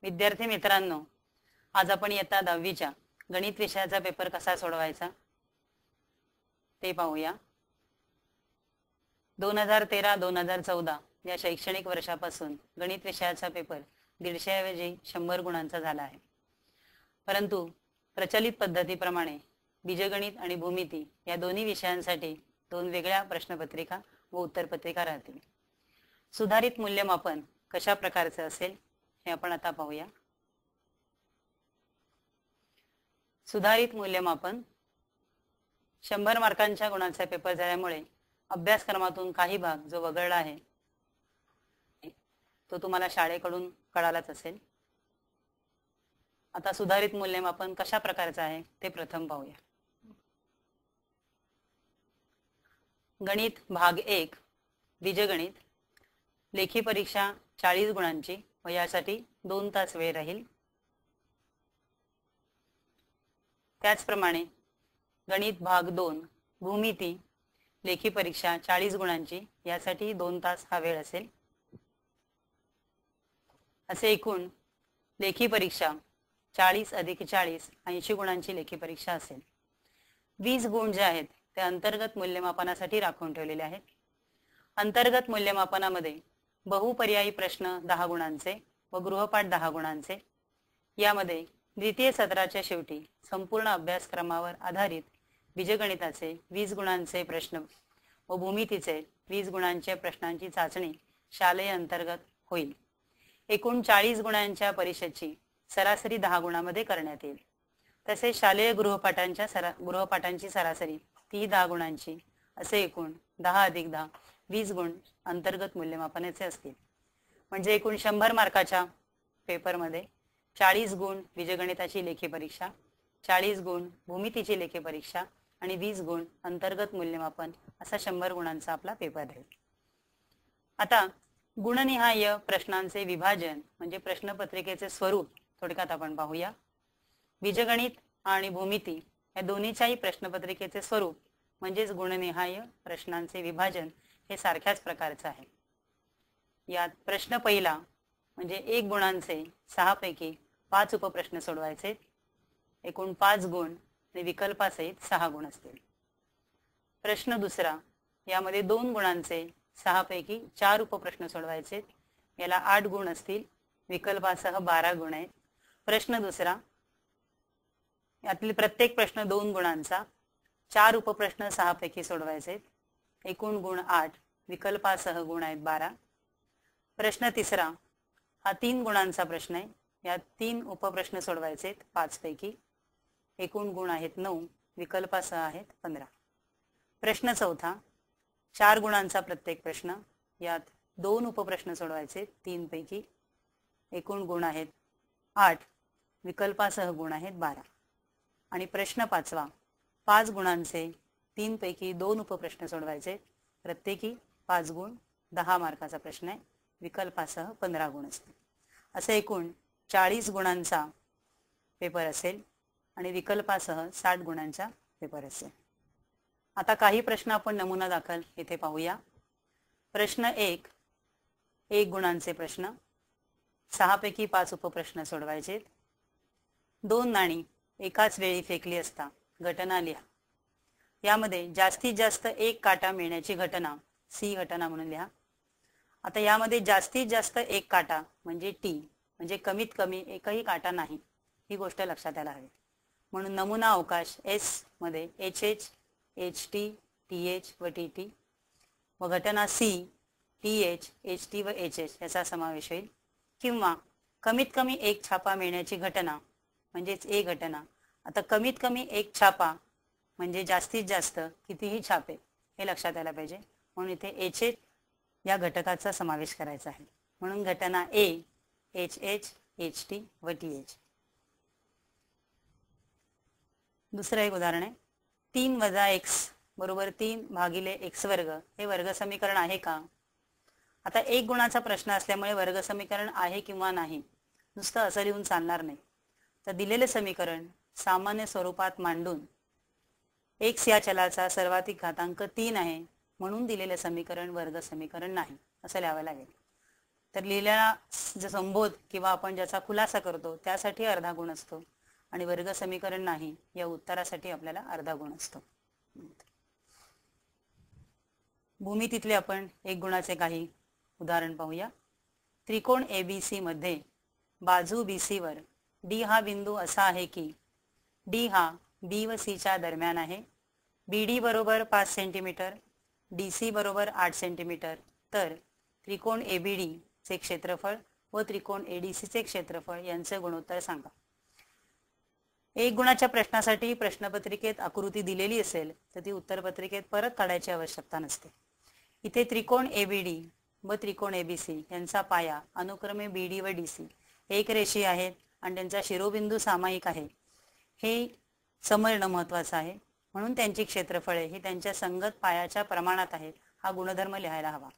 विद्यार्थी मित्रांनो, आज आपण इयत्ता 10वीच्या गणित विषयाचा पेपर कसा सोडवायचा ते पाहूया। 2013-2014 या शैक्षणिक वर्षापासून गणित विषयाचा पेपर 150 ऐवजी 100 गुणांचा झाला आहे। परंतु प्रचलित पद्धतीप्रमाणे बीजगणित आणि भूमिती या दोन्ही विषयांसाठी 2 वेगळ्या प्रश्नपत्रिका व उत्तरपत्रिका राहतील। सुधारित मूल्यमापन कशा प्रकारचे असेल हे आपण आता पाहूया। सुधारित मूल्यमापन 100 मार्कांच्या गुणांचा पेपर झाल्यामुळे अभ्यासक्रमातून काही भाग जो वगळला आहे तो तुम्हाला शाळेकडून कळालाच असेल। आता सुधारित मूल्यमापन कशा प्रकारचे आहे ते प्रथम पाहूया। गणित भाग 1 बीजगणित, लेखी परीक्षा 40 गुणांची व यासाठी 2 तास वेळ राहील। त्याचप्रमाणे गणित भाग 2 भूमिती, लेखी परीक्षा 40 गुणांची, यासाठी 2 तास हा वेळ असेल। असे एकूण लेखी परीक्षा 40 अधिक 40 80 गुणांची लेखी परीक्षा असेल। 20 गुण जे आहेत ते अंतर्गत मूल्यमापनासाठी राखून ठेवलेले आहेत। अंतर्गत मूल्यमापनामध्ये बहुपर्यायी प्रश्न 10 गुणांचे व गृहपाठ 10 गुणांचे, यामध्ये द्वितीय सत्राच्या शेवटी संपूर्ण अभ्यासक्रमावर आधारित बीजगणिताचे 20 गुणांचे प्रश्न व भूमितीचे 20 गुणांच्या प्रश्नांची चाचणी शालेय अंतर्गत होईल। एकूण 40 गुणांच्या परीक्षेची सरासरी 10 गुणांमध्ये करण्यात येईल। तसेच शालेय गृहपाठांची सरासरी ती 10 गुणांची, असे एकूण 10 अधिक 10 20 गुण अंतर्गत मूल्यमापनाचे असतील। म्हणजे एकूण 100 मार्काच्या पेपरमध्ये 40 गुण बीजगणिताची लेखी परीक्षा, 40 गुण भूमितीची लेखी परीक्षा आणि 20 गुण अंतर्गत मूल्यमापन, असा 100 गुणांचा आपला पेपर राहील। आता गुणनिहाय प्रश्नांचे विभाजन म्हणजे प्रश्नपत्रिकेचे स्वरूप थोडक्यात आपण पाहूया। बीजगणित आणि भूमिती या दोन्हीच्याही प्रश्नपत्रिकेचे स्वरूप म्हणजेच गुणनिहाय प्रश्नांचे विभाजन हे सारख्याच प्रकारचे आहे। यात प्रश्न पहिला म्हणजे 1 गुणांचे 6 पैकी 5 उपप्रश्न सोडवायचे, एकूण 5 गुण आणि विकल्पासहित 6 गुण असतील। प्रश्न दुसरा, यामध्ये 2 गुणांचे 6 पैकी 4 उपप्रश्न सोडवायचे, याला 8 गुण असतील, विकल्पासह 12 गुण आहेत। प्रश्न दुसरा, यातील प्रत्येक प्रश्न 2 गुणांचा, 4 उपप्रश्न 6 पैकी सोडवायचे, एकूण गुण 8, विकल्पासह गुण आहेत 12। प्रश्न तिसरा, हा 3 गुणांचा प्रश्न आहे, यात 3 उपप्रश्न सोडवायचे 5 पैकी, एकूण गुण आहेत 9, विकल्पासह आहेत 15। प्रश्न चौथा, 4 गुणांचा प्रत्येक प्रश्न, यात 2 उपप्रश्न सोडवायचे 3 पैकी, एकूण गुण आहेत 8, विकल्पासह गुण आहेत 12। आणि प्रश्न पाचवा, 5 गुणांचे 3 पैकी 2 उपप्रश्न सोडवायचे, प्रत्येकी 5 गुण, 10 मार्काचा प्रश्न आहे, विकल्पासह 15 गुण असतील। असे एकूण 40 गुणांचा पेपर असेल आणि विकल्पासह 60 गुणांचा पेपर असेल। आता काही प्रश्न आपण नमुना दाखल इथे पाहूया। प्रश्न 1 गुणांचे प्रश्न, 6 पैकी 5 उपप्रश्न सोडवायचे। 2 नाणी एकाच वेळी फेकली असता घटना लिहा। यामध्ये जास्तीत जास्त 1 काटा मिळण्याची घटना सी घटना म्हणून लिहा। आता यामध्ये जास्तीत जास्त 1 काटा म्हणजे टी, म्हणजे कमीत कमी एकही काटा नाही, ही गोष्ट लक्षात यायला हवी। म्हणून नमुना अवकाश एस मध्ये H H T T H व टी टी व घटना C T H H T व एच एच याचा समावेश होईल। किंवा कमीत कमी 1 छापा मिळण्याची घटना म्हणजेच ए घटना। आता कमीत कमी 1 छापा म्हणजे जास्तीत जास्त कितीही छापे, हे लक्षात यायला पाहिजे। म्हणून इथे एच एच या घटकाचा समावेश करायचा आहे। म्हणून घटना A H H H T व टी एच। दुसरं एक उदाहरण आहे, 3 वजा x बरोबर 3 भागिले x वर्ग हे वर्ग समीकरण आहे का? आता 1 गुणाचा प्रश्न असल्यामुळे वर्ग समीकरण आहे किंवा नाही नुसतं असं लिहून चालणार नाही। तर दिलेले समीकरण सामान्य स्वरूपात मांडून x या चलाचा सर्वाधिक घातांक 3 आहे म्हणून दिलेले समीकरण वर्ग समीकरण नाही असं लिहावं लागेल। तर लिहिलेला जो संबोध किंवा आपण ज्याचा खुलासा करतो त्यासाठी अर्धा गुण असतो आणि वर्ग समीकरण नाही या उत्तरासाठी आपल्याला अर्धा गुण असतो. भूमितीतले आपण एक गुणाचे काही उदाहरण पाहूया. त्रिकोण ABC मध्ये बाजू BC वर D हा बिंदू असा आहे की D हा B व C च्या दरम्यान आहे. BD बरोबर 5 सेंटीमीटर, DC बरोबर 8 सेंटीमीटर. तर त्रिकोण ABD चे क्षेत्रफळ व त्रिकोण ADC चे क्षेत्रफळ यांचे गुणोत्तर सांगा. एक गुणाच्या प्रश्नासाठी प्रश्नपत्रिकेत आकृती दिलेली असेल तर ती उत्तरपत्रिकेत परत काढायची आवश्यकता नसते. इथे त्रिकोण ABD व त्रिकोण ABC यांचा पाया अनुक्रमे BD व DC एक रेषीय आहेत आणि त्यांचा शिरोबिंदू सामायिक आहे हे समजणं महत्त्वाचं आहे. म्हणून त्यांची क्षेत्रफळे ही त्यांच्या संगत पायाच्या प्रमाणात आहेत हा गुणधर्म लिहायला हवा.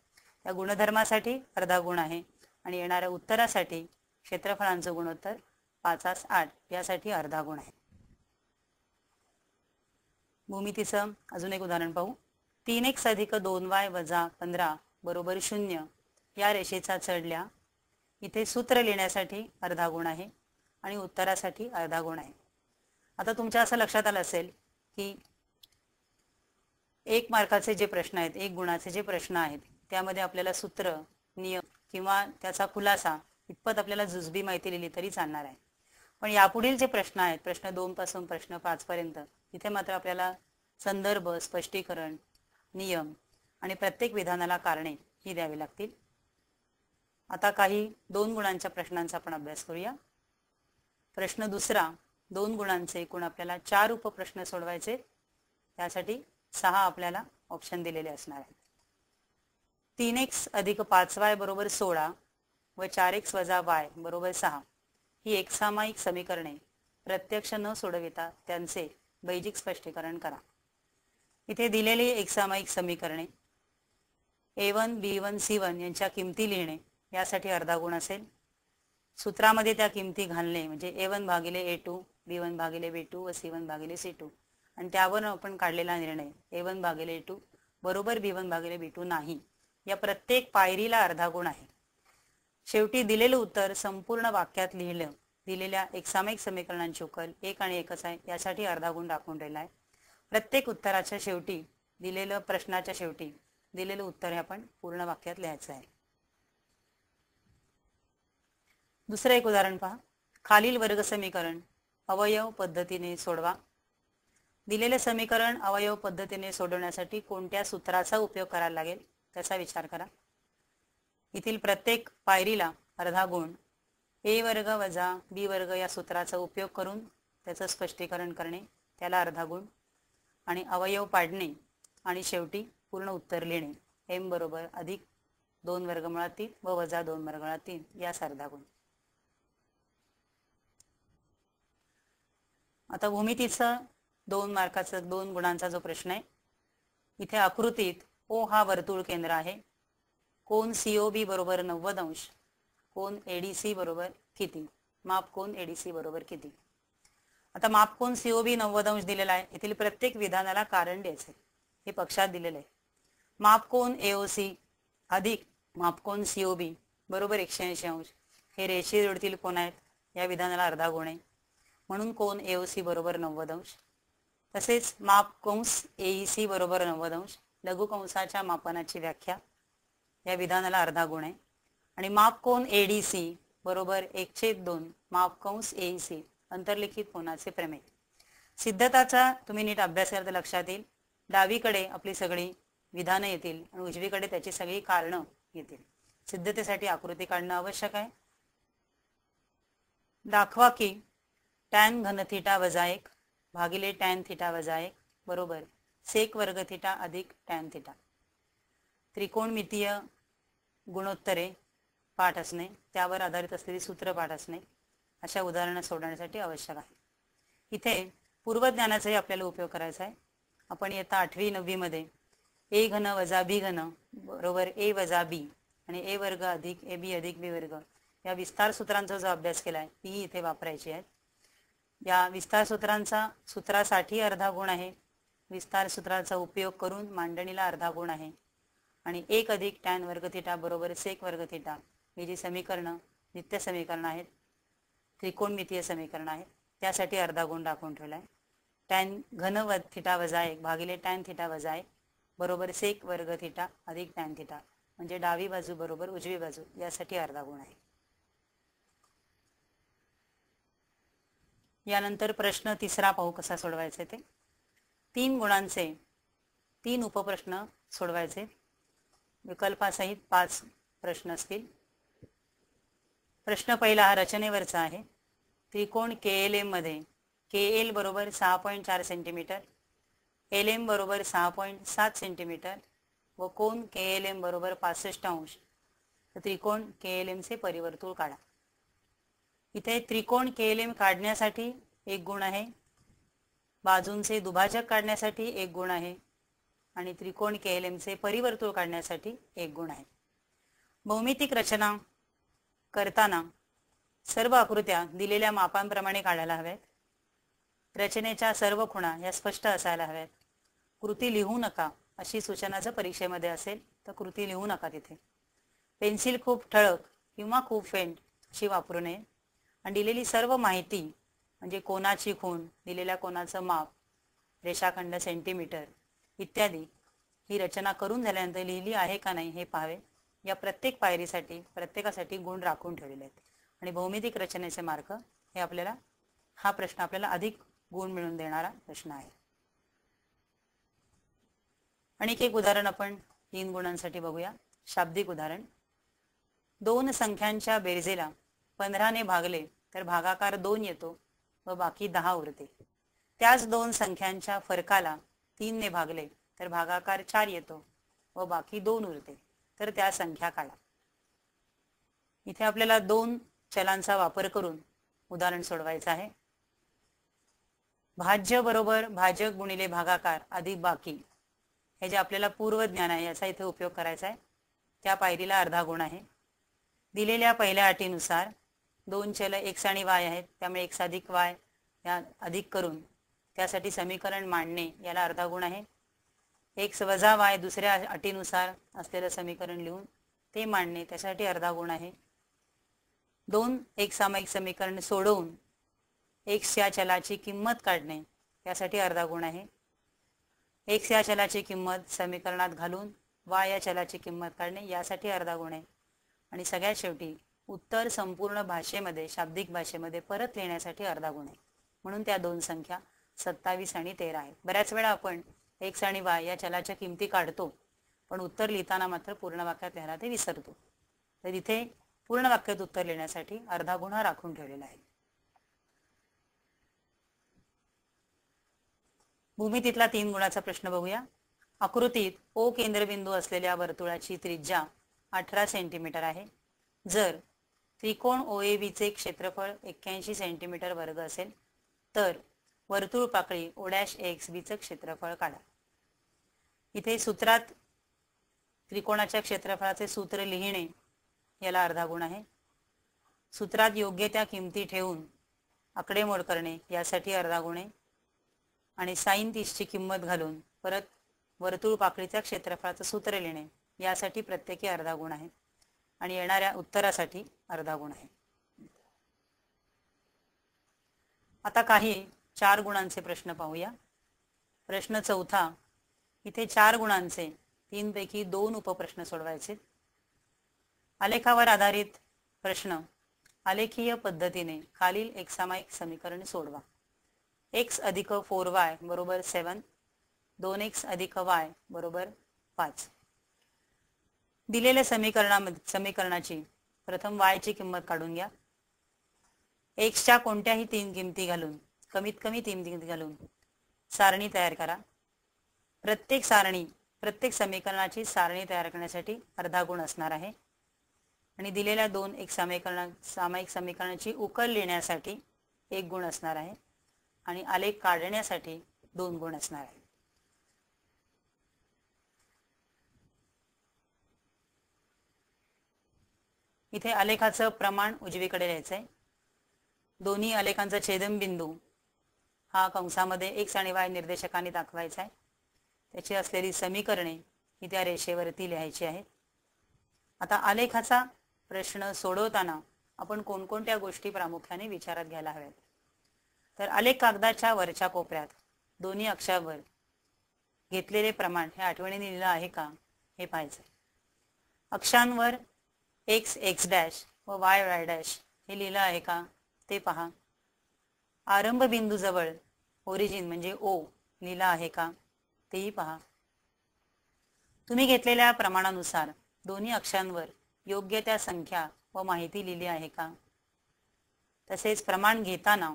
या गुणधर्मासाठी अर्धा गुण आहे आणि येणाऱ्या उत्तरासाठी क्षेत्रफळांचं गुणोत्तर 5/8 यासाठी अर्धा गुण आहे. भूमितीचं अजून एक उदाहरण पाहू. 3x + 2y - 15 = 0 या रेषेचा चढल्या. इथे सूत्र लिहिण्यासाठी अर्धा गुण आहे आणि उत्तरासाठी अर्धा गुण आहे. आता तुमच्या असं लक्षात आलं असेल की 1 मार्काचे जे प्रश्न आहेत, 1 गुणाचे जे प्रश्न आहेत त्यामध्ये आपल्याला सूत्र, नियम किंवा त्याचा खुलासा इतपत आपल्याला जुजबी माहिती लिहिली तरी चालणार आहे. पण यापुढील जे प्रश्न आहेत, प्रश्न 2 पासून प्रश्न 5 पर्यंत, इथे मात्र आपल्याला संदर्भ, स्पष्टीकरण, नियम आणि प्रत्येक विधानाला कारणे ही द्यावी लागतील. आता काही 2 गुणांच्या प्रश्नांचा आपण अभ्यास करूया. प्रश्न दुसरा 2 गुणांचे एकूण आपल्याला 4 उपप्रश्न सोडवायचे. त्यासाठी 6 आपल्याला ऑप्शन दिलेले असणार आहेत. 3x + 5y = 16 व 4x - y = 6 ही एकसामायिक समीकरणे प्रत्यक्ष न सोडविता त्यांचे बैजिक स्पष्टीकरण करा. इथे दिलेली एकसामायिक समीकरणे A1, B1, C1 यांच्या किमती लिहिणे यासाठी अर्धा गुण असेल. सूत्रामध्ये त्या किमती घालणे म्हणजे A1 / A2, B1 / B2 व C1 / C2 आणि त्यावर आपण काढलेला निर्णय A1 / A2 बरोबर B1 / B2 नाही या प्रत्येक पायरीला अर्धा गुण आहे. शेवटी दिलेलं उत्तर संपूर्ण वाक्यात लिहिलं. दिलेल्या एकसामायिक समीकरणांची उकल 1 आणि 1च आहे यासाठी अर्धा गुण दाखवून ठेवला आहे. प्रत्येक उत्तराच्या शेवटी दिलेलं प्रश्नाच्या शेवटी दिलेलं उत्तर हे आपण पूर्ण वाक्यात लिहायचं आहे. दुसरं एक उदाहरण पहा. खालील वर्ग समीकरण अवयव पद्धतीने सोडवा. दिलेले समीकरण अवयव पद्धतीने सोडवण्यासाठी कोणत्या सूत्राचा उपयोग करायला लागेल त्याचा विचार करा. येथील प्रत्येक पायरीला अर्धा गुण, a² - b² या सूत्राचा उपयोग करून त्याचं स्पष्टीकरण करणे त्याला अर्धा गुण आणि अवयव पाडणे आणि शेवटी पूर्ण उत्तर लिहिणे m = +2√3 व -2√3 यास अर्धा गुण. आता भूमितीचा 2 मार्काचा 2 गुणांचा जो प्रश्न आहे. इथे आकृतीत O हा वर्तुळ केंद्र आहे. कोन COB = 90°, कोन ADC बरोबर किती? मापकोन ADC बरोबर किती? आता मापकोन COB 90° दिलेला आहे. येथील प्रत्येक विधानाला कारण द्यायचे. हे पक्षात दिलेले आहे. मापकोन AOC अधिक मापकोन COB बरोबर 180° हे रेषीय जोडतील कोण आहेत या विधानाला अर्धा गुण आहे. म्हणून कोन AOC बरोबर 90°. तसेच मापकंस AEC बरोबर 90°, लघुकंसाच्या मापनाची व्याख्या या विधानाला अर्धा गुण आहे. आणि मापकोन ADC बरोबर 1/2 मापकंस AEC अंतर्लिखित कोनाचे प्रमेय. सिद्धताचा तुम्ही नीट अभ्यास केला तर लक्षात येईल. डावीकडे आपली सगळी विधानं येतील आणि उजवीकडे त्याची सगळी कारणं येतील. सिद्धतेसाठी आकृती काढणं आवश्यक आहे. दाखवा की tan घन θ - 1 भागिले tan θ - 1 बरोबर sec² θ अधिक tan θ. त्रिकोणमितीय गुणोत्तरे पाठ असणे, त्यावर आधारित असलेली सूत्र पाठ असणे अशा उदाहरणं सोडवण्यासाठी आवश्यक आहे. इथे पूर्वज्ञानाचाही आपल्याला उपयोग करायचा आहे. आपण इयत्ता 8वी 9वी मध्ये a³ - b³ बरोबर a - b आणि a² अधिक ab अधिक b² या विस्तार सूत्रांचा जो अभ्यास केलाय ती इथे वापरायची आहे. या विस्तार सूत्रासाठी अर्धा गुण आहे. विस्तार सूत्राचा उपयोग करून मांडणीला अर्धा गुण आहे. आणि 1 अधिक tan² θ बरोबर sec² θ ही जी समीकरणं नित्य समीकरणं आहेत, त्रिकोणमितीय समीकरण आहेत, त्यासाठी अर्धा गुण राखून ठेवला आहे. टॅन घन थिटा वजा 1 भागिले टॅन थिटा वजा 1 बरोबर सेक वर्ग थिटा अधिक टॅन थिटा, म्हणजे डावी बाजू बरोबर उजवी बाजू, यासाठी अर्धा गुण आहे. यानंतर प्रश्न तिसरा पाहू कसा सोडवायचे ते. 3 गुणांचे 3 उपप्रश्न सोडवायचे. विकल्पासहित 5 प्रश्न असतील. प्रश्न पहिला हा रचनेवरचा आहे. त्रिकोण KLM मध्ये KL बरोबर 6.4 सेंटीमीटर, LM बरोबर 6.7 सेंटीमीटर व कोन KLM बरोबर 65 अंश. तर त्रिकोण KLM चे परिवर्तुळ काढा. इथे त्रिकोण KLM काढण्यासाठी 1 गुण आहे, बाजूंचे दुभाजक काढण्यासाठी 1 गुण आहे आणि त्रिकोण KLM चे परिवर्तुळ काढण्यासाठी 1 गुण आहे. भौमितिक रचना करताना सर्व आकृत्या दिलेल्या मापांप्रमाणे काढायला हव्यात. रचनेच्या सर्व खुणा या स्पष्ट असायला हव्यात. कृती लिहू नका अशी सूचना जर परीक्षेमध्ये असेल तर कृती लिहू नका तिथे. पेन्सिल खूप ठळक किंवा खूप फेंट अशी वापरू नये. आणि दिलेली सर्व माहिती म्हणजे कोनाची खूण, दिलेल्या कोनाचं माप, रेषाखंड सेंटीमीटर इत्यादी ही रचना करून झाल्यानंतर लिहिली आहे का नाही हे पाहावे. या प्रत्येक पायरीसाठी प्रत्येकासाठी गुण राखून ठेवलेले आहेत. आणि भौमितिक रचनेचे मार्क हे आपल्याला हा प्रश्न आपल्याला अधिक गुण मिळवून देणारा प्रश्न आहे. आणखी एक उदाहरण आपण 3 गुणांसाठी बघूया. शाब्दिक उदाहरण. 2 संख्यांच्या बेरजेला 15 ने भागले तर भागाकार 2 येतो व बाकी 10 उरते. त्याच 2 संख्यांच्या फरकाला 3 ने भागले तर भागाकार 4 येतो व बाकी 2 उरते. तर त्या संख्या काढा. इथे आपल्याला 2 चलांचा वापर करून उदाहरण सोडवायचं आहे. भाज्य बरोबर भाजक गुणिले भागाकार अधिक बाकी, हे जे आपल्याला पूर्व ज्ञान आहे याचा इथे उपयोग करायचा आहे. त्या पायरीला अर्धा गुण आहे. दिलेल्या पहिल्या अटीनुसार 2 चल x आणि y आहेत, त्यामुळे x अधिक y या अधिक करून त्यासाठी समीकरण मांडणे याला अर्धा गुण आहे. x वजा y दुसऱ्या अटीनुसार असलेलं समीकरण लिहून ते मांडणे त्यासाठी अर्धा गुण आहे. 2 एक सामायिक समीकरण सोडवून x या चलाची किंमत काढणे यासाठी अर्धा गुण आहे. x या चलाची किंमत समीकरणात घालून y या चलाची किंमत काढणे यासाठी अर्धा गुण आहे. आणि सगळ्यात शेवटी उत्तर संपूर्ण भाषेमध्ये शाब्दिक भाषेमध्ये परत लिहिण्यासाठी अर्धा गुण आहे. म्हणून त्या 2 संख्या 27 आणि 13 आहेत. बऱ्याच वेळा आपण x आणि y या चलाच्या किमती काढतो पण उत्तर लिहिताना मात्र पूर्ण वाक्यात लिहायला ते विसरतो. तर इथे पूर्ण वाक्यात उत्तर लिहिण्यासाठी अर्धा गुण राखून ठेवलेला आहे. भूमितीतला 3 गुणाचा प्रश्न बघूया. आकृतीत O केंद्रबिंदू असलेल्या वर्तुळाची त्रिज्या 18 सेंटीमीटर आहे. जर त्रिकोण OAB चे क्षेत्रफळ 81 सेंटीमीटर वर्ग असेल तर वर्तुळ पाकळी O'(AXB) चे क्षेत्रफळ काढा. इथे सूत्रात त्रिकोणाच्या क्षेत्रफळाचे सूत्र लिहिणे याला अर्धा गुण आहे. सूत्रात योग्य त्या किमती ठेवून आकडेमोड करणे यासाठी अर्धा गुण आहे. आणि sin 30 ची किंमत घालून परत वर्तुळ पाकळीच्या क्षेत्रफळाचं सूत्र लिहिणे यासाठी प्रत्येकी अर्धा गुण आहे. आणि येणाऱ्या उत्तरासाठी अर्धा गुण आहे. आता काही 4 गुणांचे प्रश्न पाहूया. प्रश्न चौथा. इथे 4 गुणांचे 3 पैकी 2 उपप्रश्न सोडवायचे. आलेखावर आधारित प्रश्न आलेखीय पद्धतीने खालील एक सामायिक समीकरण सोडवा. x अधिक 4y बरोबर 7, 2x अधिक y बरोबर 5. दिलेल्या समीकरणाची प्रथम y ची किंमत काढून घ्या. x च्या कोणत्याही 3 किमती घालून कमीत कमी 3 किमती घालून सारणी तयार करा. प्रत्येक समीकरणाची सारणी तयार करण्यासाठी अर्धा गुण असणार आहे. आणि दिलेल्या 2 एक सामायिक समीकरणाची उकल लिहिण्यासाठी 1 गुण असणार आहे. आणि आलेख काढण्यासाठी 2 गुण असणार आहे. इथे आलेखाचं प्रमाण उजवीकडे लिहायचं आहे. दोन्ही आलेखांचा छेदनबिंदू हा कंसामध्ये x आणि y निर्देशकांनी दाखवायचा आहे. त्याची असलेली समीकरणे ही त्या रेषेवरती लिहायची आहेत. आता आलेखाचा प्रश्न सोडवताना आपण कोणकोणत्या गोष्टी प्रामुख्याने विचारात घ्यायला हव्यात. तर आलेख कागदाच्या वरच्या कोपऱ्यात दोन्ही अक्षावर घेतलेले प्रमाण हे आठवणीने लिहिलं आहे का हे पाहायचं. अक्षांवर x x डॅश व y y डॅश हे लिहिलं आहे का ते पहा. आरंभ बिंदू जवळ ओरिजिन म्हणजे O लिहिला आहे का तेही पहा. तुम्ही घेतलेल्या प्रमाणानुसार दोन्ही अक्षांवर योग्य त्या संख्या व माहिती लिहिली आहे का. तसेच प्रमाण घेताना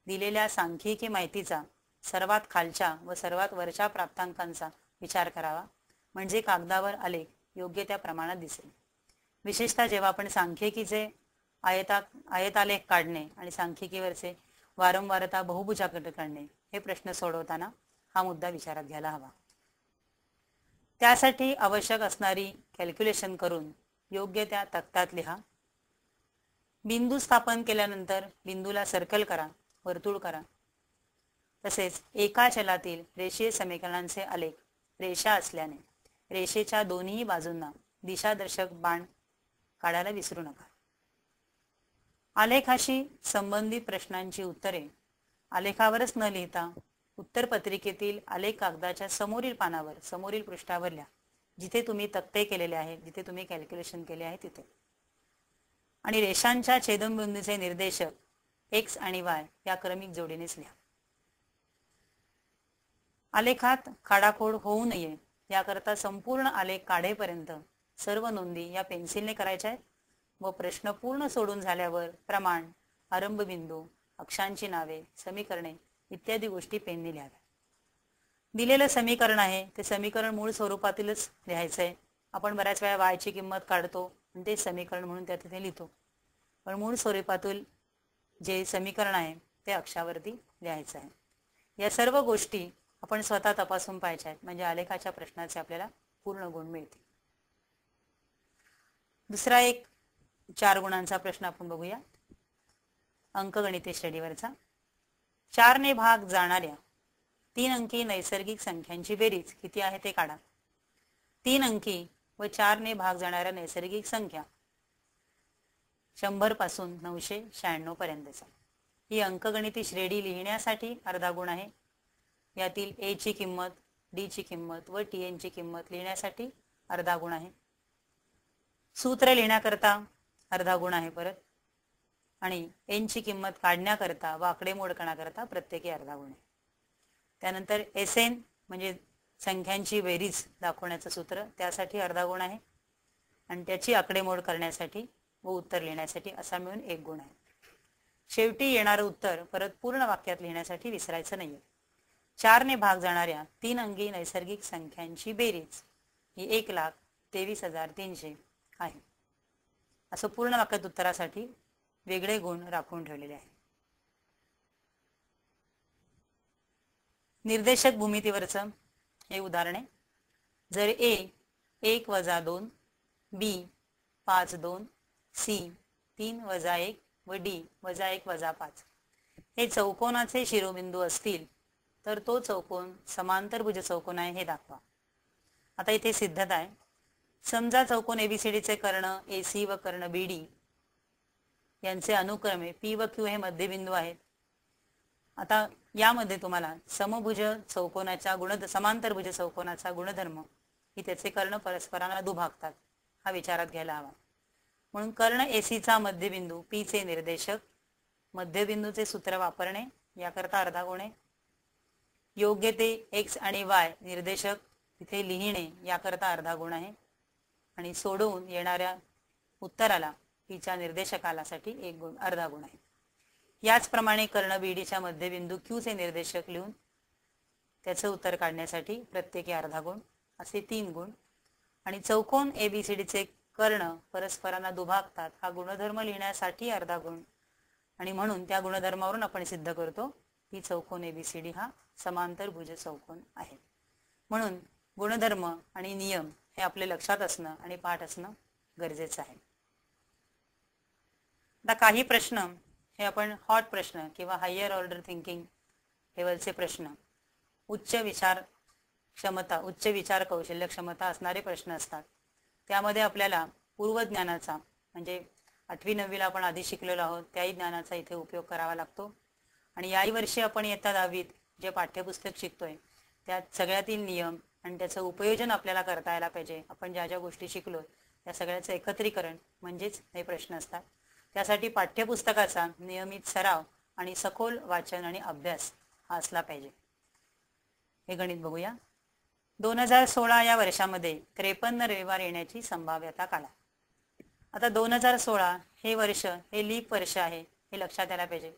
दिलेल्या सांख्यिकी माहितीचा सर्वात खालच्या व सर्वात वरच्या प्राप्तांकांचा विचार करावा, म्हणजे कागदावर आलेख योग्य त्या प्रमाणात दिसेल. विशेषतः जेव्हा आपण सांख्यिकीचे आयतालेख काढणे आणि सांख्यिकीवरचे वारंवारता बहुभुजाकडे काढणे हे प्रश्न सोडवताना हा मुद्दा विचारात घ्यायला हवा. त्यासाठी आवश्यक असणारी कॅल्क्युलेशन करून योग्य त्या तक्त्यात लिहा. बिंदू स्थापन केल्यानंतर बिंदूला सर्कल करा, वर्तुळ करा. तसेच एका चलातील रेषीय समीकरणांचे आलेख रेषा असल्याने रेषेच्या दोन्ही बाजूंना दिशादर्शक बाण काढायला विसरू नका. आलेखाशी संबंधित प्रश्नांची उत्तरे आलेखावरच न लिहिता उत्तरपत्रिकेतील आलेख कागदाच्या समोरील पानावर समोरील पृष्ठावर लिहा, जिथे तुम्ही तक्ते केलेले आहेत, जिथे तुम्ही कॅल्क्युलेशन केले आहे तिथे. आणि रेषांच्या छेदनबिंदूचे निर्देशक x आणि y या क्रमिक जोडीनेच लिहा. आलेखात खाडाखोड होऊ नये याकरता संपूर्ण आलेख काढेपर्यंत सर्व नोंदी या पेन्सिलने करायच्या आहेत व प्रश्न पूर्ण सोडून झाल्यावर प्रमाण, आरंभ बिंदू, अक्षांची नावे, समीकरणे इत्यादी गोष्टी पेनने लिहाव्या. दिलेलं समीकरण आहे ते समीकरण मूळ स्वरूपातीलच लिहायचं आहे. आपण बऱ्याच वेळा y ची किंमत काढतो आणि ते समीकरण म्हणून त्या तिथे लिहितो, पण मूळ स्वरूपातील जे समीकरण आहे ते अक्षावरती लिहायचं आहे. या सर्व गोष्टी आपण स्वतः तपासून पाहायच्या आहेत, म्हणजे आलेखाच्या प्रश्नाचे आपल्याला पूर्ण गुण मिळतील. दुसरा एक 4 गुणांचा प्रश्न आपण बघूया. अंकगणिते श्रेणीवरचा. 4 ने भाग जाणाऱ्या 3 अंकी नैसर्गिक संख्यांची बेरीज किती आहे ते काढा. 3 अंकी व 4 ने भाग जाणाऱ्या नैसर्गिक संख्या 100 पासून 996 पर्यंतचा. ही अंकगणिती श्रेणी लिहिण्यासाठी अर्धा गुण आहे. यातील a ची किंमत, d ची किंमत व tn ची किंमत लिहिण्यासाठी अर्धा गुण आहे. सूत्र लिहिण्याकरता अर्धा गुण आहे परत, आणि n ची किंमत काढण्याकरता व आकडेमोड करण्याकरता प्रत्येकी अर्धा गुण आहे. त्यानंतर SN म्हणजे संख्यांची बेरीज दाखवण्याचं सूत्र, त्यासाठी अर्धा गुण आहे, आणि त्याची आकडेमोड करण्यासाठी व उत्तर लिहिण्यासाठी असा मिळून 1 गुण आहे. शेवटी येणारं उत्तर परत पूर्ण वाक्यात लिहिण्यासाठी विसरायचं नाहीये. 4 ने भाग जाणाऱ्या 3 अंकी नैसर्गिक संख्यांची बेरीज ही 1,23,300 आहे. असं पूर्ण वाक्यात उत्तरासाठी वेगळे गुण राखून ठेवलेले आहे. निर्देशक भूमितीवरचं हे उदाहरण आहे. जर A 1 - 2, B 5 - 2, C 3 - 1 व D -1 - 5 हे चौकोनाचे शिरोबिंदू असतील तर तो चौकोन समांतरभुज चौकोन आहे हे दाखवा. आता इथे सिद्धता आहे. समजा चौकोन ABCD चे कर्ण AC व कर्ण BD यांचे अनुक्रमे P व Q हे मध्यबिंदू आहेत. आता यामध्ये तुम्हाला समभुज चौकोनाच्या समांतरभुज चौकोनाचा गुणधर्म ही त्याचे कर्ण परस्परांना दुभागतात हा विचारात घ्यायला हवा. म्हणून कर्ण AC चा मध्यबिंदू P चे निर्देशक मध्यबिंदूचे सूत्र वापरणे याकरता अर्धा गुण आहे. योग्य ते X आणि Y निर्देशक तिथे लिहिणे याकरता अर्धा गुण आहे, आणि सोडवून येणाऱ्या उत्तराला तिच्या निर्देशकालासाठी 1 गुण, अर्धा गुण आहे. याचप्रमाणे कर्ण BDच्या मध्यबिंदू Q चे निर्देशक लिहून त्याचं उत्तर काढण्यासाठी प्रत्येकी अर्धा गुण, असे 3 गुण. आणि चौकोन ABCD चे कर्ण परस्परांना दुभागतात हा गुणधर्म लिहिण्यासाठी अर्धा गुण, आणि म्हणून त्या गुणधर्मावरून आपण सिद्ध करतो की चौकोन ABCD हा समांतरभुज चौकोन आहे. म्हणून गुणधर्म आणि नियम हे आपले लक्षात असणं आणि पाठ असणं गरजेचं आहे. आता काही प्रश्न हे आपण हॉट प्रश्न किंवा हायर ऑर्डर थिंकिंग लेवलचे प्रश्न, उच्च विचार क्षमता, उच्च विचार कौशल्य क्षमता असणारे प्रश्न असतात. त्यामध्ये आपल्याला पूर्वज्ञानाचा म्हणजे 8वी 9वीला आपण आधी शिकलेलो आहोत त्याही ज्ञानाचा इथे उपयोग करावा लागतो. आणि याही वर्षी आपण इयत्ता 10वीत जे पाठ्यपुस्तक शिकतोय त्यात सगळ्यातील नियम आणि त्याचं उपयोजन आपल्याला करता यायला पाहिजे. आपण ज्या ज्या गोष्टी शिकलो त्या सगळ्याचं एकत्रीकरण म्हणजेच हे प्रश्न असतात. त्यासाठी पाठ्यपुस्तकाचा नियमित सराव आणि सखोल वाचन आणि अभ्यास हा असला पाहिजे. हे गणित बघूया. 2016 या वर्षामध्ये 53 रविवार येण्याची संभाव्यता काढा. आता 2016 हे वर्ष हे लीप वर्ष आहे हे लक्षात यायला पाहिजे.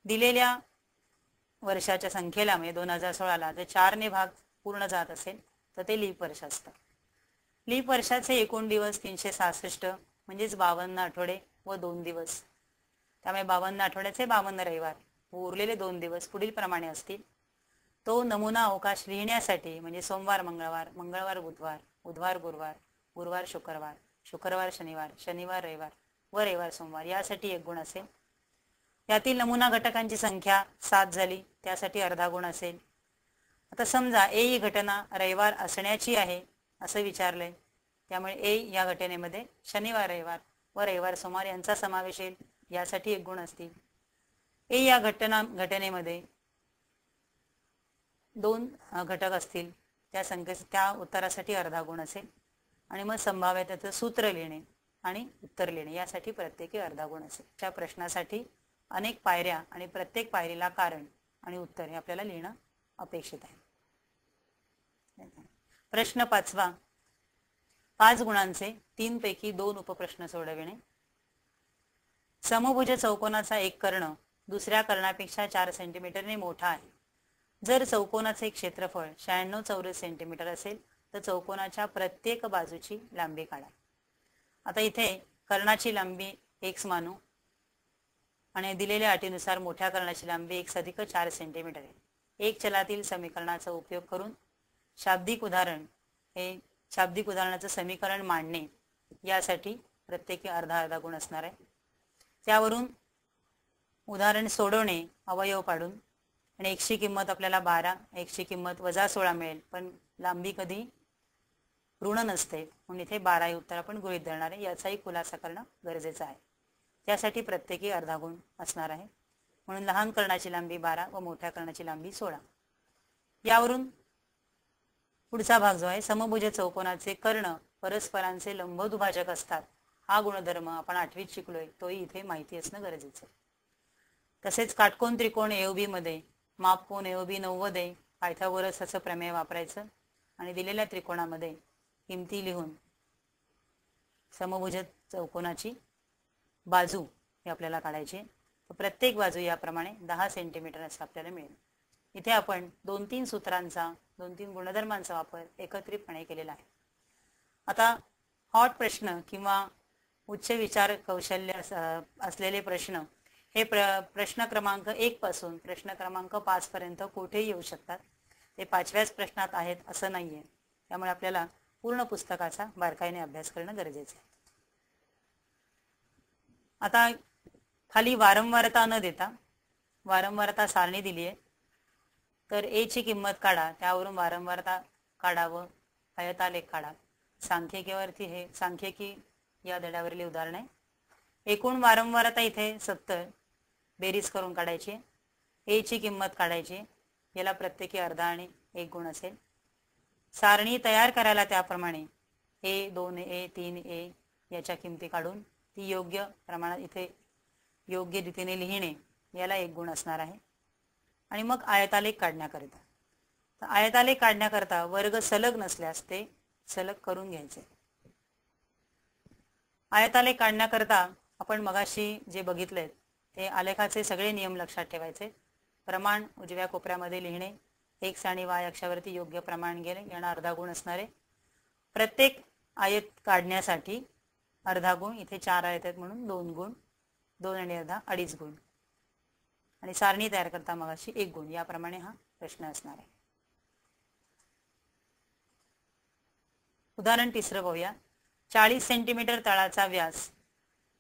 दिलेल्या वर्षाच्या संख्येला म्हणजे 2016ला जर 4ने भाग पूर्ण जात असेल तर ते लीप वर्ष असतं. लीप वर्षाचे एकूण दिवस 366 म्हणजेच 52 आठवडे व 2 दिवस. त्यामुळे 52 आठवड्याचे 52 रविवार व उरलेले 2 दिवस पुढील प्रमाणे असतील. तो नमुना अवकाश लिहिण्यासाठी म्हणजे सोमवार मंगळवार, मंगळवार बुधवार, बुधवार गुरुवार, गुरुवार शुक्रवार, शुक्रवार शनिवार, शनिवार रविवार व रविवार सोमवार यासाठी 1 गुण असेल. यातील नमुना घटकांची संख्या 7 झाली त्यासाठी अर्धा गुण असेल. आता समजा ए ही घटना रविवार असण्याची आहे असं विचारलंय, त्यामुळे ए या घटनेमध्ये शनिवार रविवार व रविवार सोमवार यांचा समावेश येईल यासाठी 1 गुण असतील. ए या घटनेमध्ये 2 घटक असतील त्या उत्तरासाठी अर्धा गुण असेल. आणि मग संभाव्यतेचं सूत्र लिहिणे आणि उत्तर लिहिणे यासाठी प्रत्येकी अर्धा गुण असेल. त्या प्रश्नासाठी अनेक पायऱ्या आणि प्रत्येक पायरीला कारण आणि उत्तर हे आपल्याला लिहिणं अपेक्षित आहे. प्रश्न 5वा 5 गुणांचे 3 पैकी 2 उपप्रश्न सोडविणे. समभुज चौकोनाचा एक कर्ण दुसऱ्या कर्णापेक्षा 4 सेंटीमीटरने मोठा आहे. जर चौकोनाचे क्षेत्रफळ 96 चौरस सेंटीमीटर असेल तर चौकोनाच्या प्रत्येक बाजूची लांबी काढा. आता इथे कर्णाची लांबी x मानू आणि दिलेल्या अटीनुसार मोठ्या कर्णाची लांबी x अधिक 4 सेंटीमीटर आहे. एक चलातील समीकरणाचा उपयोग करून शाब्दिक उदाहरणाचं समीकरण मांडणे यासाठी प्रत्येकी अर्धा गुण असणार आहे. त्यावरून उदाहरण सोडवणे अवयव पाडून आणि x ची किंमत आपल्याला 12, x ची किंमत -16 मिळेल, पण लांबी कधी ऋण नसते म्हणून इथे 12 हे उत्तर आपण गृहीत धरणार आहे. याचाही खुलासा करणं गरजेचं आहे. त्यासाठी प्रत्येकी अर्धा गुण असणार आहे. म्हणून लहान कर्णाची लांबी 12 व मोठ्या कर्णाची लांबी 16. यावरून पुढचा भाग जो आहे समभुज चौकोनाचे कर्ण परस्परांचे लंबदुभाजक असतात हा गुणधर्म आपण 8वीत शिकलोय तोही इथे माहिती असणं गरजेचं आहे. तसेच काटकोन त्रिकोण AOB मध्ये मापकोन AOB 90 आहे. पायथागोरसचं प्रमेय वापरायचं आणि दिलेल्या त्रिकोणामध्ये किमती लिहून समभुज चौकोनाची बाजू ही आपल्याला काढायची. तर प्रत्येक बाजू याप्रमाणे 10 सेंटीमीटर असं आपल्याला मिळेल. इथे आपण 2-3 सूत्रांचा 2-3 गुणधर्मांचा वापर एकत्रितपणे केलेला आहे. आता हॉट प्रश्न किंवा उच्च विचार कौशल्य असलेले प्रश्न हे प्रश्न क्रमांक 1 पासून प्रश्न क्रमांक 5 पर्यंत कुठेही येऊ शकतात. ते 5व्याच प्रश्नात आहेत असं नाहीये. त्यामुळे आपल्याला पूर्ण पुस्तकाचा बारकाईने अभ्यास करणं गरजेचं आहे. आता खाली वारंवारता न देता वारंवारता सारणी दिली आहे. तर ए ची किंमत काढा, त्यावरून वारंवारता काढावं, आयतालेख काढा. सांख्यिकीवरती हे सांख्यिकी या धड्यावरील उदाहरण आहे. एकूण वारंवारता इथे 70 बेरीज करून काढायची. ए ची किंमत काढायची, याला प्रत्येकी अर्धा आणि 1 गुण असेल. सारणी तयार करायला त्याप्रमाणे A 2A 3A याच्या किमती काढून ती योग्य प्रमाणात इथे योग्य रीतीने लिहिणे याला 1 गुण असणार आहे. आणि मग आयतालेख काढण्याकरिता तर आयतालेख काढण्याकरता वर्ग सलग नसल्यास ते सलग करून घ्यायचे. आयतालेख काढण्याकरता आपण मगाशी जे बघितले ते आलेखाचे सगळे नियम लक्षात ठेवायचे. प्रमाण उजव्या कोपऱ्यामध्ये लिहिणे, x आणि y अक्षावरती योग्य प्रमाण घेणे यांना अर्धा गुण असणार आहे. प्रत्येक आयत काढण्यासाठी अर्धा गुण, इथे 4 आयत आहेत म्हणून 2 गुण, 2 आणि अर्धा 2.5 गुण. आणि सारणी तयार करता मगाशी 1 गुण. याप्रमाणे हा प्रश्न असणार आहे. उदाहरण 3 पाहूया. 40 सेंटीमीटर तळाचा व्यास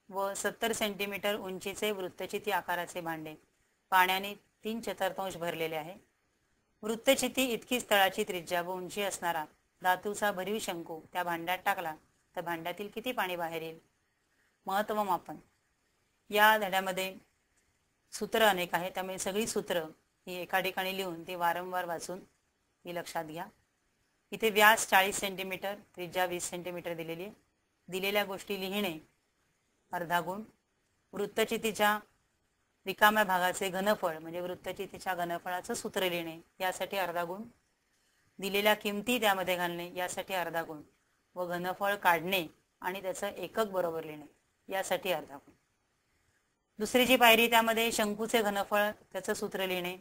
व 70 सेंटीमीटर उंचीचे वृत्तचिती आकाराचे भांडे पाण्याने 3/4 भरलेले आहे. वृत्तचिती इतकीच तळाची त्रिज्या व उंची असणारा धातूचा भरीव शंकू त्या भांड्यात टाकला तर भांड्यातील किती पाणी बाहेर येईल? महत्व मापन या धड्यामध्ये सूत्र अनेक आहेत, त्यामुळे सगळी सूत्र ही एका ठिकाणी लिहून ती वारंवार वाचून ही लक्षात घ्या. इथे व्यास 40 सेंटीमीटर, त्रिज्या 20 सेंटीमीटर दिलेली आहे. दिलेल्या गोष्टी लिहिणे अर्धा गुण. वृत्तचितीच्या रिकाम्या भागाचे घनफळ म्हणजे वृत्तचितीच्या घनफळाचं सूत्र लिहिणे यासाठी अर्धा गुण. दिलेल्या किमती त्यामध्ये घालणे यासाठी अर्धा गुण व घनफळ काढणे आणि त्याचं एकक बरोबर लिहिणे यासाठी अर्धा गुण. दुसरी जी पायरी त्यामध्ये शंकूचे घनफळ त्याचं सूत्र लिहिणे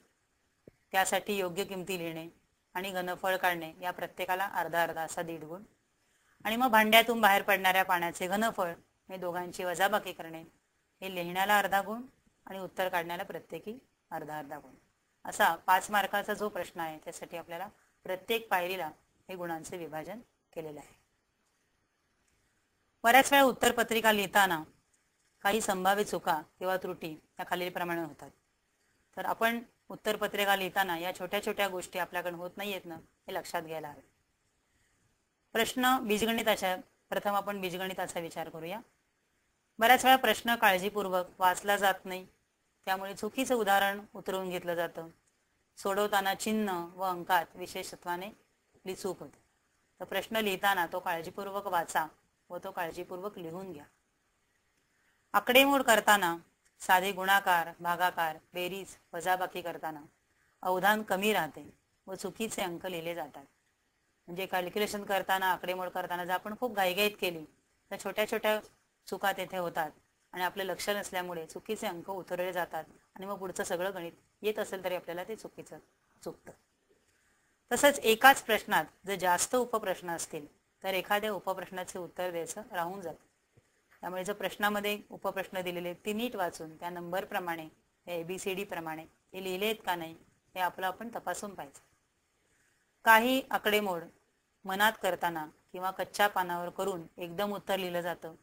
त्यासाठी योग्य किमती लिहिणे आणि घनफळ काढणे या प्रत्येकाला अर्धा अर्धा असा 1.5 गुण. आणि मग भांड्यातून बाहेर पडणाऱ्या पाण्याचे घनफळ हे दोघांची वजाबाकी करणे हे लिहिण्याला अर्धा गुण आणि उत्तर काढण्याला प्रत्येकी अर्धा अर्धा गुण. असा 5 मार्काचा जो प्रश्न आहे त्यासाठी आपल्याला प्रत्येक पायरीला हे गुणांचे विभाजन केलेले आहे. बऱ्याच वेळा उत्तरपत्रिका लिहिताना काही संभाव्य चुका किंवा त्रुटी त्या खालीलप्रमाणे होतात. तर आपण उत्तरपत्रिका लिहिताना या छोट्या छोट्या गोष्टी आपल्याकडून होत नाहीयेत ना हे लक्षात घ्यायला हवे. प्रश्न बीजगणिताच्या प्रथम आपण बीजगणिताचा विचार करूया. बऱ्याच वेळा प्रश्न काळजीपूर्वक वाचला जात नाही, त्यामुळे चुकीचं उदाहरण उतरवून घेतलं जातं. सोडवताना चिन्ह व अंकात विशेषत्वाने चूक होते. तर प्रश्न लिहिताना तो काळजीपूर्वक वाचा व तो काळजीपूर्वक लिहून घ्या. आकडेमोड करताना साधे गुणाकार, भागाकार, बेरीज, वजाबाकी करताना अवधान कमी राहते व चुकीचे अंक लिहिले जातात. म्हणजे कॅल्क्युलेशन करताना, आकडेमोड करताना जर आपण खूप घाईघाईत केली तर छोट्या छोट्या चुका तेथे होतात आणि आपलं लक्ष नसल्यामुळे चुकीचे अंक उतरले जातात आणि मग पुढचं सगळं गणित येत असेल तरी आपल्याला ते चुकतं. तसंच एकाच प्रश्नात जर जास्त उपप्रश्न असतील तर एखाद्या उपप्रश्नाचे उत्तर द्यायचं राहून जातं. त्यामुळे जर प्रश्नामध्ये उपप्रश्न दिलेले ते नीट वाचून त्या नंबरप्रमाणे ABCD प्रमाणे ते लिहिलेत का नाही हे आपण तपासून पाहिजे. काही आकडेमोड मनात करताना किंवा कच्च्या पानावर करून एकदम उत्तर लिहिलं जातं,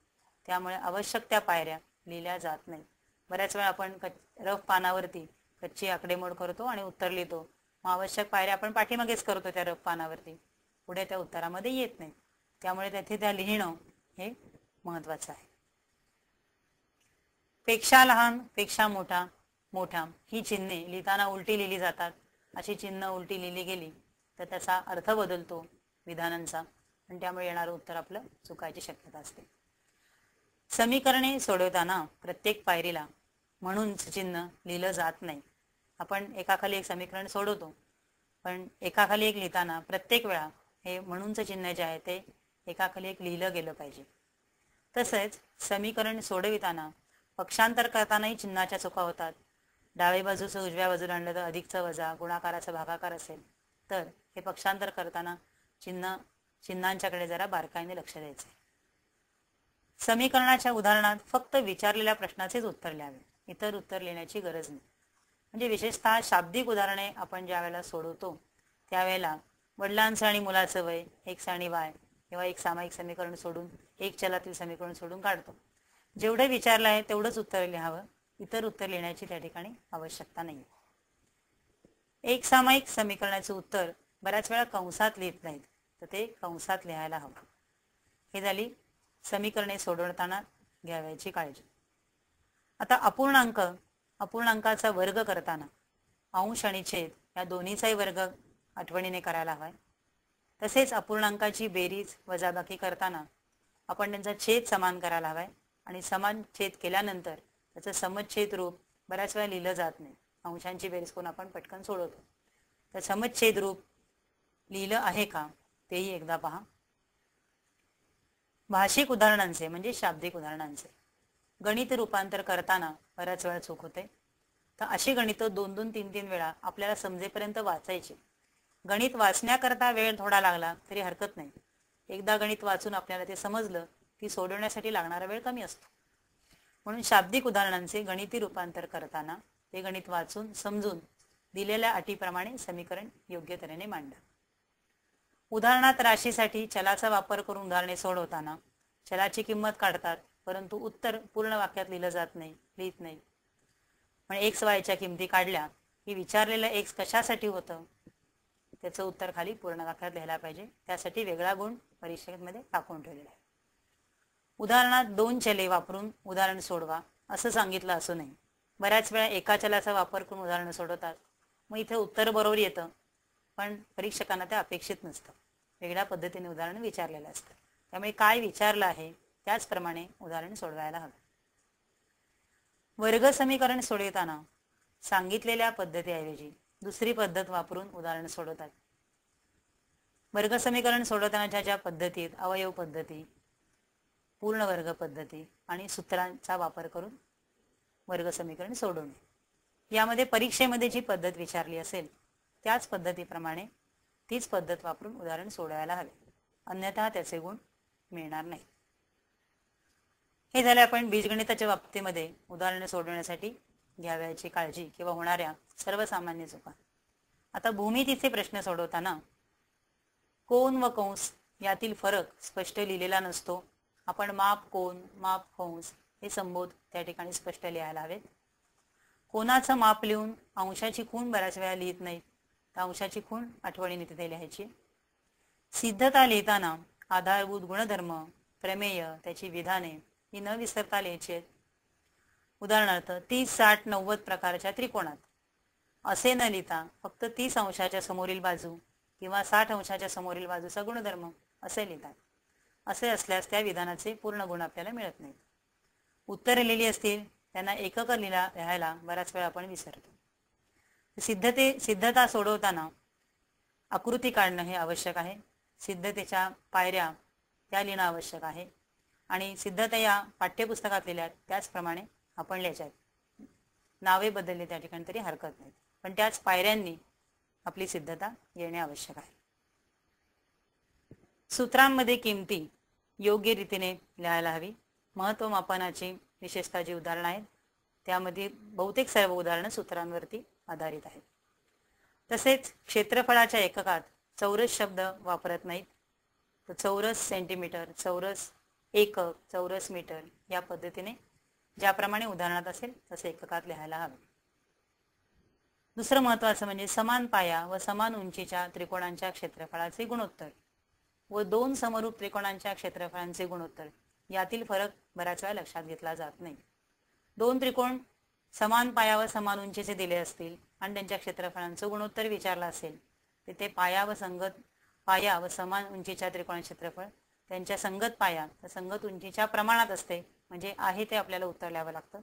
त्यामुळे आवश्यक त्या पायऱ्या लिहिल्या जात नाही. बऱ्याच वेळा आपण रफ पानावरती कच्ची आकडेमोड करतो आणि उत्तर लिहितो, मग आवश्यक पायऱ्या आपण पाठीमागेच करतो त्या रफ पानावरती, पुढे त्या उत्तरामध्ये येत नाही. त्यामुळे तेथे त्या लिहिणं हे महत्वाचं आहे. पेक्षा लहान, पेक्षा मोठा, मोठा ही चिन्हे लिहिताना उलटी लिहिली जातात. अशी चिन्ह उलटी लिहिली गेली तर त्याचा अर्थ बदलतो विधानांचा आणि त्यामुळे येणारं उत्तर आपलं चुकायची शक्यता असते. समीकरणे सोडवताना प्रत्येक पायरीला म्हणून चिन्ह लिहिलं जात नाही. आपण एकाखाली एक समीकरण सोडवतो, पण एकाखाली एक लिहिताना प्रत्येक वेळा हे म्हणूनचं चिन्ह जे आहे ते एकाखाली एक लिहिलं गेलं पाहिजे. तसेच समीकरण सोडविताना पक्षांतर करतानाही चिन्हाच्या चुका होतात. डाव्या बाजूचं उजव्या बाजूला आणलं तर अधिकचं वजा, गुणाकाराचा भागाकार असेल तर हे पक्षांतर करताना चिन्हांच्याकडे जरा बारकाईने लक्ष द्यायचे. समीकरणाच्या उदाहरणात फक्त विचारलेल्या प्रश्नाचेच उत्तर लिहावे, इतर उत्तर लिहिण्याची गरज नाही. म्हणजे विशेषतः शाब्दिक उदाहरणे आपण ज्या वेळेला सोडवतो त्यावेळेला वडिलांचं आणि मुलाचं वय, X आणि Y किंवा एक सामायिक समीकरण सोडून एक चलातील समीकरण सोडून काढतो. जेवढे विचारलं आहे तेवढंच उत्तर लिहावं, इतर उत्तर लिहिण्याची त्या ठिकाणी आवश्यकता नाही. एक सामायिक समीकरणाचे उत्तर बऱ्याच वेळा कंसात लिहित नाहीत, तर ते कंसात लिहायला हवं. हे झाली समीकरणे सोडवताना घ्यावयाची काळजी. आता अपूर्णांकाचा वर्ग करताना अंश आणि छेद या दोन्हीचाही वर्ग आठवणीने करायला हवाय. तसेच अपूर्णांकाची बेरीज वजाबाकी करताना आपण त्यांचा छेद समान करायला हवाय आणि समान छेद केल्यानंतर त्याचं समच्छेद रूप बऱ्याच वेळा लिहिलं जात नाही. अंशांची बेरीज करून आपण पटकन सोडवतो, तर समच्छेद रूप लिहिलं आहे का तेही एकदा पहा. भाषिक उदाहरणांचे म्हणजे शाब्दिक उदाहरणांचे गणित रूपांतर करताना बऱ्याच वेळा चूक होते. तर अशी गणितं 2-2, 3-3 वेळा आपल्याला समजेपर्यंत वाचायची. गणित वाचण्याकरता वेळ थोडा लागला तरी हरकत नाही. एकदा गणित वाचून आपल्याला ते समजलं की सोडवण्यासाठी लागणारा वेळ कमी असतो. म्हणून शाब्दिक उदाहरणांचे गणिती रूपांतर करताना ते गणित वाचून समजून दिलेल्या अटीप्रमाणे समीकरण योग्य तऱ्हेने मांडा. उदाहरणात राशीसाठी चलाचा वापर करून उदाहरणे सोडवताना चलाची किंमत काढतात, परंतु उत्तर पूर्ण वाक्यात लिहित नाही. पण X Y किमती काढल्या की विचारलेलं X कशासाठी होतं त्याचं उत्तर खाली पूर्ण वाक्यात लिहायला पाहिजे. त्यासाठी वेगळा गुण परीक्षेमध्ये टाकून ठेवलेला आहे. उदाहरणात 2 चले वापरून उदाहरण सोडवा असं सांगितलं असू नये. बऱ्याच वेळा एका चलाचा वापर करून उदाहरण सोडवतात. मग इथे उत्तर बरोबर येतं, पण परीक्षकांना ते अपेक्षित नसतं. वेगळ्या पद्धतीने उदाहरण विचारलेलं असतं. त्यामुळे काय विचारलं आहे त्याचप्रमाणे उदाहरण सोडवायला हवं. वर्ग समीकरण सोडवताना सांगितलेल्या पद्धतीऐवजी दुसरी पद्धत वापरून उदाहरण सोडवतात. वर्ग समीकरण सोडवतानाच्या ज्या पद्धतीत अवयव पद्धती, पूर्ण वर्ग पद्धती आणि सूत्रांचा वापर करून वर्ग समीकरण सोडवणे, यामध्ये परीक्षेमध्ये जी पद्धत विचारली असेल त्याच पद्धतीप्रमाणे तीच पद्धत वापरून उदाहरण सोडवायला हवे, अन्यथा त्याचे गुण मिळणार नाही. हे झाले आपण बीजगणिताच्या बाबतीमध्ये उदाहरणे सोडवण्यासाठी घ्यावयाची काळजी किंवा होणाऱ्या सर्वसामान्य चुका. आता भूमितीचे प्रश्न सोडवताना कोन व कंस यातील फरक स्पष्ट लिहिलेला नसतो. आपण माप कोन, माप कंस हे संबोध त्या ठिकाणी स्पष्ट लिहायला हवेत. कोनाचं माप लिहून अंशाची खूण बऱ्याच वेळा लिहित नाहीत, तर अंशाची खूण आठवणीने तिथे लिहायची. सिद्धता लिहिताना आधारभूत गुणधर्म, प्रमेय, त्याची विधाने ही न विसरता लिहायची आहेत. उदाहरणार्थ 30, 60, 90 प्रकारच्या त्रिकोणात असे न लिहिता फक्त 30 अंशाच्या समोरील बाजू किंवा 60 अंशाच्या समोरील बाजूचा गुणधर्म असे लिहितात. असे असल्यास त्या विधानाचे पूर्ण गुण आपल्याला मिळत नाहीत. उत्तरे लिहिली असतील त्यांना एकक लिहायला बऱ्याच वेळा आपण विसरतो. सिद्धता सोडवताना आकृती काढणं हे आवश्यक आहे. सिद्धतेच्या पायऱ्या त्या लिहिणं आवश्यक आहे आणि सिद्धता या पाठ्यपुस्तकात लिहिल्या त्याचप्रमाणे आपण लिहायच्या आहेत. नावे बदलले त्या ठिकाणी तरी हरकत नाही, पण त्याच पायऱ्यांनी आपली सिद्धता येणे आवश्यक आहे. सूत्रांमध्ये किमती योग्य रीतीने लिहायला हवी. महत्व मापनाची विशेषतः जी उदाहरणं आहेत त्यामध्ये बहुतेक सर्व उदाहरणं सूत्रांवरती आधारित आहेत. तसेच क्षेत्रफळाच्या एककात चौरस शब्द वापरत नाहीत, तर चौरस सेंटीमीटर, चौरस एकक, चौरस मीटर या पद्धतीने ज्याप्रमाणे उदाहरणात असेल तसे एककात लिहायला हवे. दुसरं महत्त्वाचं म्हणजे समान पाया व समान उंचीच्या त्रिकोणांच्या क्षेत्रफळाचे गुणोत्तर व 2 समरूप त्रिकोणांच्या क्षेत्रफळांचे गुणोत्तर यातील फरक बऱ्याच वेळा लक्षात घेतला जात नाही. 2 त्रिकोण समान पाया व समान उंचीचे दिले असतील आणि त्यांच्या क्षेत्रफळांचं गुणोत्तर विचारलं असेल, तिथे पाया व समान उंचीच्या त्रिकोणाचे क्षेत्रफळ त्यांच्या संगत पाया व संगत उंचीच्या प्रमाणात असते, म्हणजे आहे ते आपल्याला उत्तर लिहावं लागतं.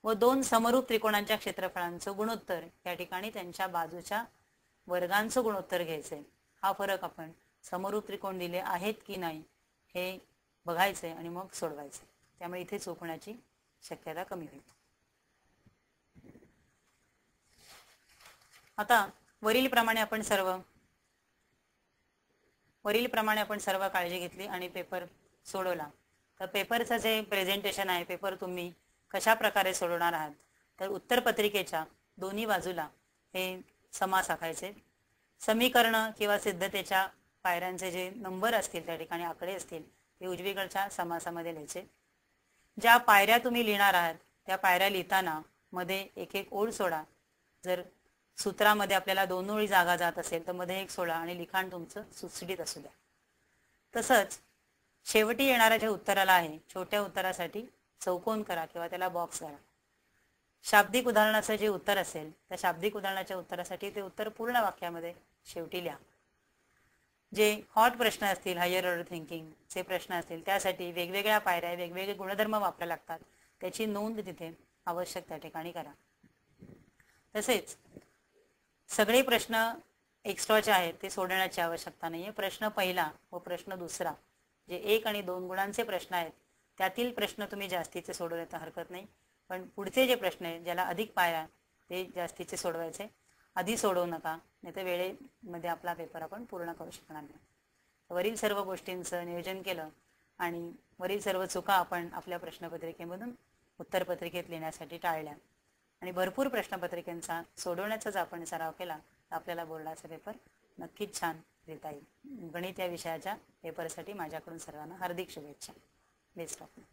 व 2 समरूप त्रिकोणांच्या क्षेत्रफळांचं गुणोत्तर या ठिकाणी त्यांच्या बाजूच्या वर्गांचं गुणोत्तर घ्यायचंय. हा फरक आपण समरूप त्रिकोण दिले आहेत की नाही हे बघायचंय आणि मग सोडवायचे. त्यामुळे इथे चूक होण्याची शक्यता कमी होईल. आता वरीलप्रमाणे आपण सर्व काळजी घेतली आणि पेपर सोडवला. तर पेपरचं जे प्रेझेंटेशन आहे, पेपर तुम्ही कशा प्रकारे सोडवणार आहात, तर उत्तरपत्रिकेच्या दोन्ही बाजूला हे समास आखायचे. समीकरण किंवा सिद्धतेच्या पायऱ्यांचे जे नंबर असतील त्या ठिकाणी आकडे असतील ते उजवीकडच्या समासामध्ये लिहायचे. ज्या पायऱ्या तुम्ही लिहिणार आहात त्या पायऱ्या लिहिताना मध्ये एक एक ओळ सोडा. जर सूत्रामध्ये आपल्याला 2 ओळी जागा जात असेल तर मध्ये एक सोडा आणि लिखाण तुमचं सुटसुटीत असू द्या. तसंच शेवटी येणाऱ्या ज्या उत्तराला आहे छोट्या उत्तरासाठी चौकोन करा किंवा त्याला बॉक्स करा. शाब्दिक उदाहरणाचं जे उत्तर असेल त्या शाब्दिक उदाहरणाच्या उत्तरासाठी ते उत्तर पूर्ण वाक्यामध्ये शेवटी लिहा. जे हॉट प्रश्न असतील, हायर ऑर्डर थिंकिंगचे प्रश्न असतील त्यासाठी वेगवेगळ्या पायऱ्या, वेगवेगळे गुणधर्म वापरावे लागतात, त्याची नोंद तिथे आवश्यक त्या ठिकाणी करा. तसेच सगळे प्रश्न एक्स्ट्राचे आहेत ते सोडवण्याची आवश्यकता नाही आहे. प्रश्न पहिला व प्रश्न दुसरा जे 1 आणि 2 गुणांचे प्रश्न आहेत त्यातील प्रश्न तुम्ही जास्तीचे सोडवले तर हरकत नाही, पण पुढचे जे प्रश्न आहेत ज्याला अधिक पायऱ्या ते जास्तीचे सोडवायचे. आधी सोडवू नका, नाही तर वेळेमध्ये आपला पेपर आपण पूर्ण करू शकणार नाही. वरील सर्व गोष्टींचं नियोजन केलं आणि वरील सर्व चुका आपण आपल्या प्रश्नपत्रिकेमधून उत्तरपत्रिकेत लिहिण्यासाठी टाळल्या आणि भरपूर प्रश्नपत्रिकांचा सोडवण्याचा जर आपण सराव केला तर आपल्याला बोर्डाचा पेपर नक्कीच छान देता येईल. गणित या विषयाच्या पेपरसाठी माझ्याकडून सर्वांना हार्दिक शुभेच्छा. Best of luck.